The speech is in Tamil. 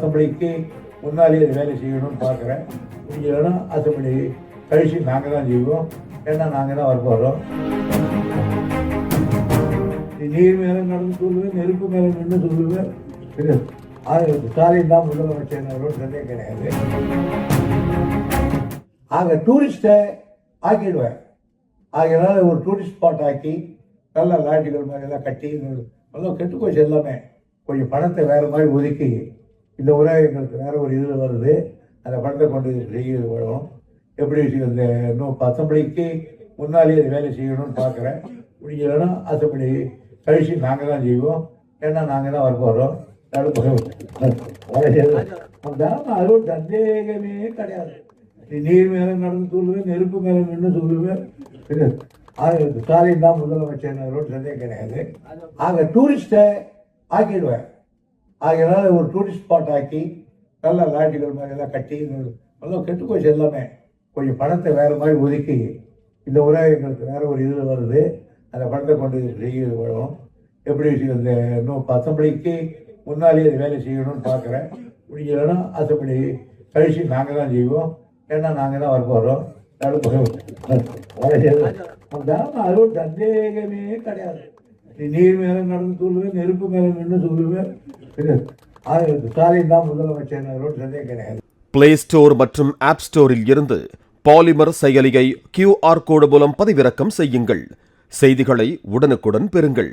அசம்பிளிக்கு முன்னாலேயே வேலை செய்யணும்னு பார்க்குறேன். முடிஞ்சதுன்னா அசம்பிளி கழிச்சு நாங்கள் தான் செய்வோம். ஏன்னா நாங்கள் தான் வரப்போகிறோம். நீர் மேலே நடந்து சொல்லுவேன், நெருப்பு மேலே நின்று சொல்லுவேன். ஸ்டாலின் தான் முதலமைச்சர், சந்தேகம் கிடையாது. ஆக டூரிஸ்டை ஆக்கிடுவேன். ஆகையினால ஒரு டூரிஸ்ட் ஸ்பாட் ஆக்கி நல்ல லாட்ஜுகள் மாதிரிலாம் கட்டி நல்லா கெட்டு போச்சு. எல்லாமே கொஞ்சம் பணத்தை வேறு மாதிரி ஒதுக்கி இந்த முறை எங்களுக்கு வேறு ஒரு இதில் வருது. அந்த பணத்தை கொண்டு செய்ய வரும். எப்படி இந்த இன்னும் அசம்பிளிக்கு முன்னாலேயே வேலை செய்யணும்னு பார்க்குறேன். முடிஞ்சதுன்னா அசம்பிளி கழிச்சு நாங்கள் தான் செய்வோம். ஏன்னா நாங்கள் தான் வரப்போகிறோம். அது ஒரு சந்தேகமே கிடையாது. நீர் மேலே நடந்து சொல்லுவேன், நெருப்பு மேலே நின்று சொல்லுவேன். ஸ்டாலின் தான் முதலமைச்சர், சந்தேகம் கிடையாது. ஆக டூரிஸ்டை ஆக்கிடுவேன். ஆகையினால ஒரு டூரிஸ்ட் ஸ்பாட் ஆக்கி நல்ல லாட்ஜுகள் மாதிரிலாம் கட்டி நல்லா கெட்டு போச்சு. எல்லாமே கொஞ்சம் பணத்தை வேறு மாதிரி ஒதுக்கி இந்த முறை எங்களுக்கு வேறு ஒரு இதில் வருது. அந்த பணத்தை கொண்டு செய்ய வரும். எப்படி இந்த இன்னும் அசம்பிளிக்கு முன்னாலேயே வேலை செய்யணும்னு பார்க்குறேன். முடிஞ்சதுன்னா அசம்பிளி கழிச்சு நாங்கள் தான் செய்வோம். ஏன்னா நாங்கள் தான் வரப்போகிறோம். அது ஒரு சந்தேகமே கிடையாது. நீர் மேலே நடந்து சொல்லுவேன், நெருப்பு மேலே நின்று சொல்லுவேன். ஸ்டாலின் தான் முதலமைச்சர், சந்தேகம் கிடையாது. பிளே ஸ்டோர் மற்றும் ஆப் ஸ்டோரில் இருந்து பாலிமர் செயலியை QR கோடு மூலம் பதிவிறக்கம் செய்யுங்கள். செய்திகளை உடனுக்குடன் பெறுங்கள்.